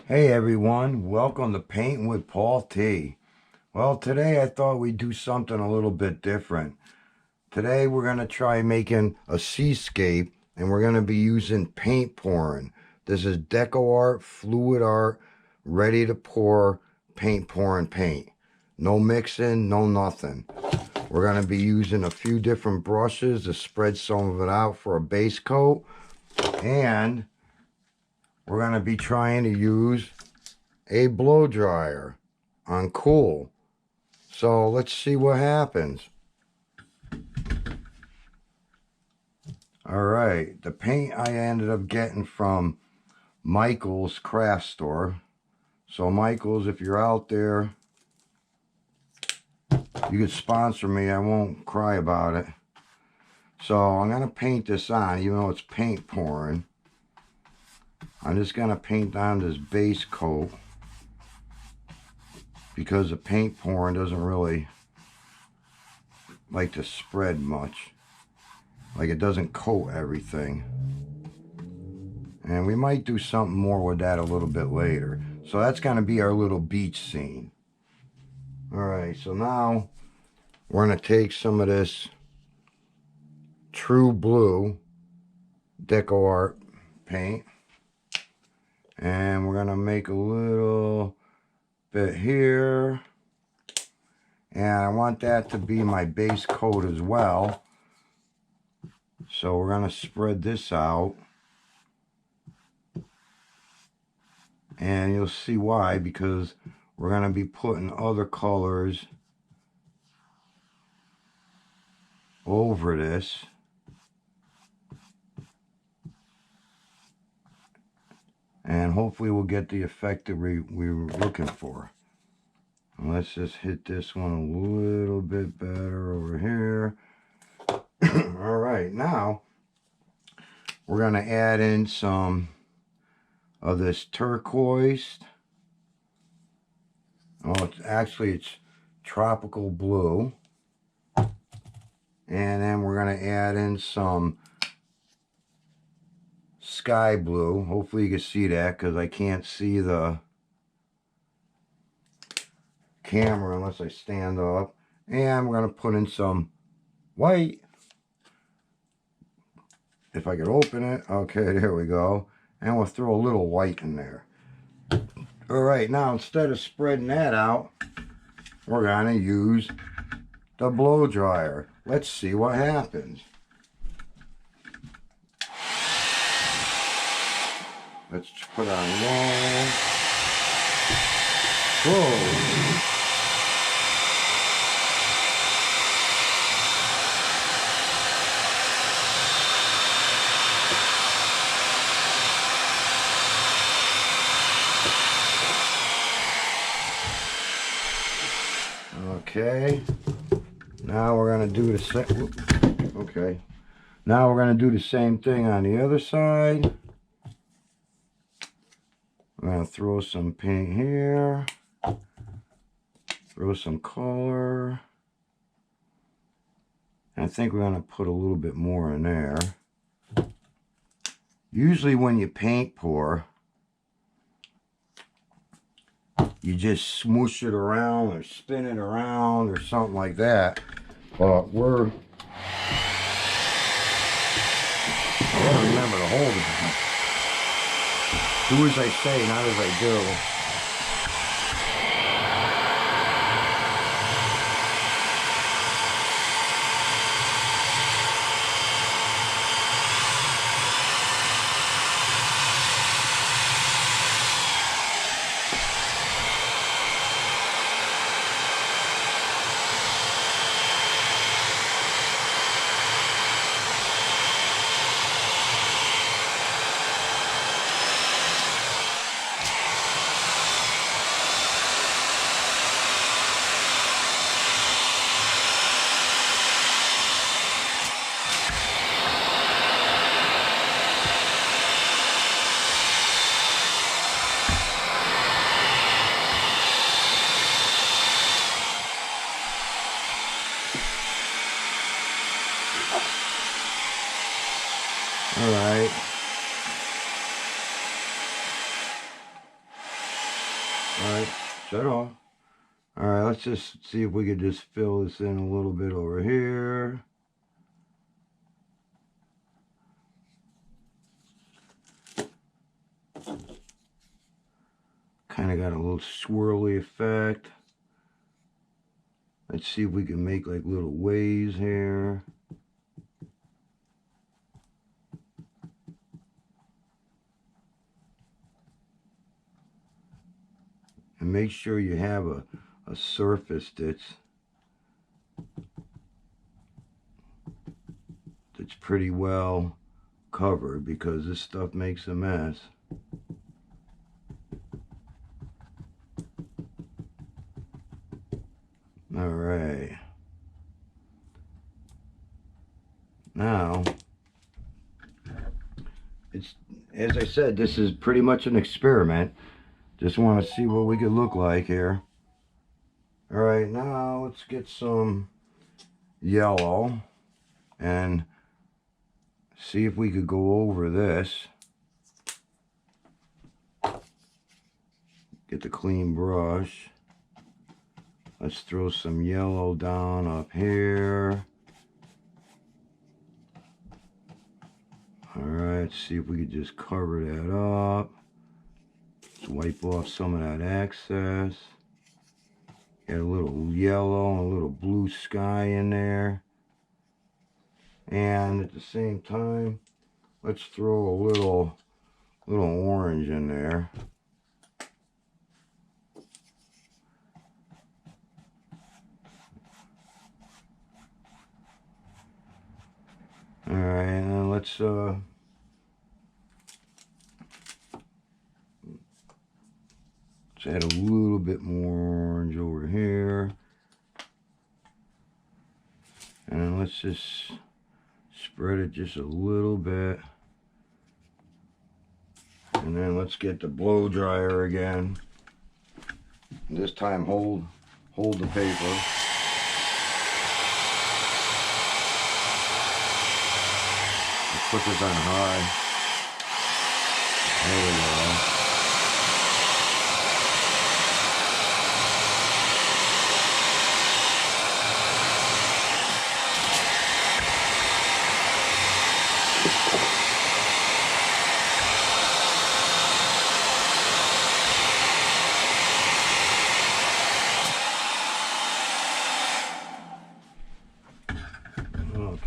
Hey everyone, welcome to Painting with Paul T. Well, today I thought we'd do something a little bit different. Today we're going to try making a seascape, and we're going to be using paint pouring. This is deco art, fluid art, ready to pour, paint pouring paint. No mixing, no nothing. We're going to be using a few different brushes to spread some of it out for a base coat, and we're going to be trying to use a blow dryer on cool. So let's see what happens. Alright, the paint I ended up getting from Michael's craft store. So Michael's, if you're out there, you could sponsor me. I won't cry about it. So I'm going to paint this on, even though it's paint pouring. I'm just going to paint on this base coat, because the paint pouring doesn't really like to spread much. Like, it doesn't coat everything. And we might do something more with that a little bit later. So that's going to be our little beach scene. Alright, so now we're going to take some of this True Blue Deco Art paint, and we're going to make a little bit here. And I want that to be my base coat as well. So we're going to spread this out. And you'll see why, because we're going to be putting other colors over this. And hopefully we'll get the effect that we were looking for. And let's just hit this one a little bit better over here. Alright, now we're going to add in some of this turquoise. Oh, it's tropical blue. And then we're going to add in some sky blue. Hopefully you can see that, because I can't see the camera unless I stand up. And we're going to put in some white. If I could open it. Okay, there we go. And we'll throw a little white in there. Alright, now instead of spreading that out, we're going to use the blow dryer. Let's see what happens. Let's put on one. Whoa. Okay. Now we're going to do the same. Okay. Now we're going to do the same thing on the other side. I'm going to throw some paint here. Throw some color. I think we're going to put a little bit more in there. Usually when you paint pour, you just smoosh it around or spin it around or something like that. But I gotta remember to hold it. Do as I say, not as I do. that off. All right, let's just see if we could just fill this in a little bit over here. Kind of got a little swirly effect. Let's see if we can make like little waves here. And make sure you have a surface that's pretty well covered, because this stuff makes a mess. All right. Now, it's, as I said, this is pretty much an experiment. Just want to see what we could look like here. All right, now let's get some yellow and see if we could go over this. Get the clean brush. Let's throw some yellow down up here. All right, let's see if we could just cover that up. Let's wipe off some of that excess. Get a little yellow and a little blue sky in there. And at the same time, let's throw a little orange in there. All right, and then let's add a little bit more orange over here. And then let's just spread it just a little bit. And then let's get the blow dryer again. This time hold the paper. Let's put this on high. There we go.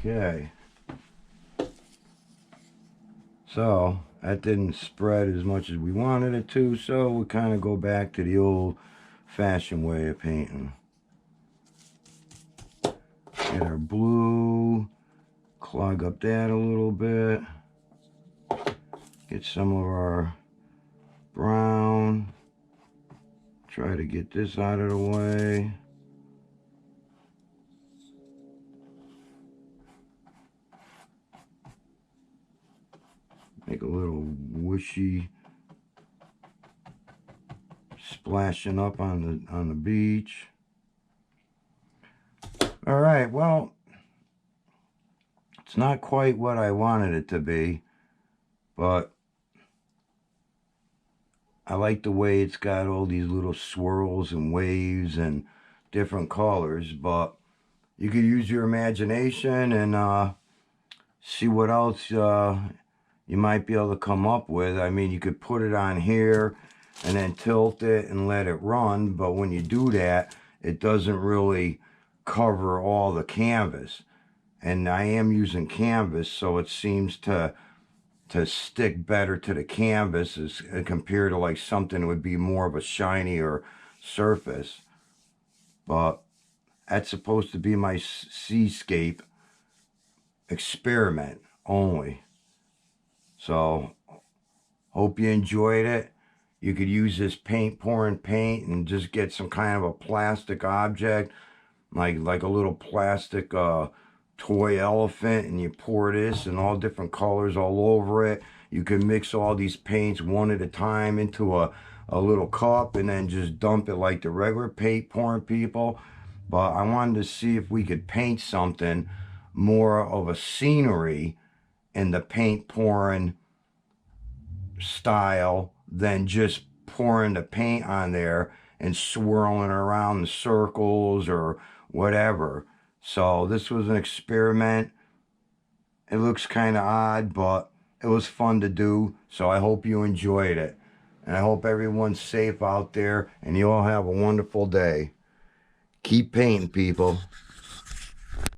Okay, so that didn't spread as much as we wanted it to, so we kind of go back to the old-fashioned way of painting. Get our blue, clog up that a little bit, get some of our brown, try to get this out of the way. Make a little wishy splashing up on the beach. All right, well, it's not quite what I wanted it to be, but I like the way it's got all these little swirls and waves and different colors. But you could use your imagination and see what else you might be able to come up with. I mean, you could put it on here and then tilt it and let it run, but when you do that, it doesn't really cover all the canvas. And I am using canvas, so it seems to stick better to the canvas as compared to like something that would be more of a shinier surface. But that's supposed to be my seascape experiment only. So, hope you enjoyed it. You could use this paint pouring paint and just get some kind of a plastic object, like a little plastic toy elephant, and you pour this in all different colors all over it. You can mix all these paints one at a time into a little cup and then just dump it like the regular paint pouring people. But I wanted to see if we could paint something more of a scenery in the paint pouring style than just pouring the paint on there and swirling around in circles or whatever. So this was an experiment. It looks kind of odd, but it was fun to do. So I hope you enjoyed it. And I hope everyone's safe out there and you all have a wonderful day. Keep painting, people.